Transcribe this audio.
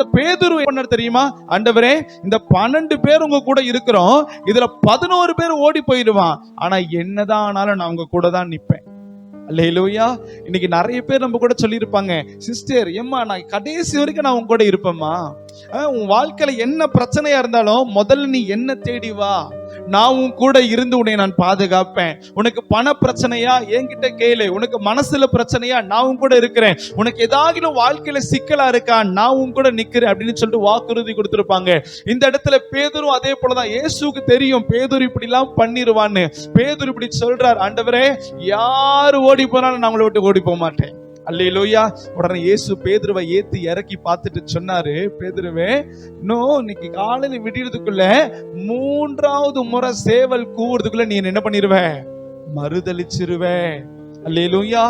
அந்த பேதுரு என்ன தெரியுமா? ஆண்டவரே, இந்த 12 பேர் உங்க கூட இருக்கிறோம், இதுல 11 பேர் ஓடி போயிடுவான், ஆனா என்னதான் ஆனாலும் நான் உங்க கூட தான் நிப்பேன். அல்லேலூயா. இன்னைக்கு நிறைய பேர் நம்ம கூட சொல்லியிருப்பாங்க, சிஸ்டர் ஏம்மா நான் கடைசி வரைக்கும் நான் உங்க கூட இருப்பேம்மா, உன் வாழ்க்கையில என்ன பிரச்சனையா இருந்தாலும் முதல்ல நீ என்ன தேடி வா, நான் உன் கூட இருந்து உன்னை நான் பாதுகாப்பேன். உனக்கு பண பிரச்சனையா என்கிட்ட கேளு, உனக்கு மனசுல பிரச்சனையா நான் உன் கூட இருக்கிறேன், உனக்கு ஏதாவது வாழ்க்கையில சிக்கலா இருக்கா நான் உன் கூட நிக்கிறேன் அப்படின்னு சொல்லிட்டு வாக்குறுதி கொடுத்திருப்பாங்க. இந்த இடத்துல பேதுரு அதே போலதான். இயேசுவுக்கு தெரியும் பேதுரு இப்படி எல்லாம் பண்ணிருவான்னு. பேதுரு இப்படி சொல்றார், ஆண்டவரே யாரு ஓடி போனாலும் நான் உங்களை விட்டு ஓடி போக மாட்டேன். அல்லேலூயா. உடனே இயேசு பேதுருவை ஏத்தி இறக்கி பார்த்துட்டு சொன்னாரு, பேதுருவே, இன்னைக்கு காலையில விடியறதுக்குள்ள 3வது முறை சேவல் கூவுறதுக்குள்ள நீ என்ன பண்ணிருவ? மறுதலிச்சிருவ. அல்லேலூயா.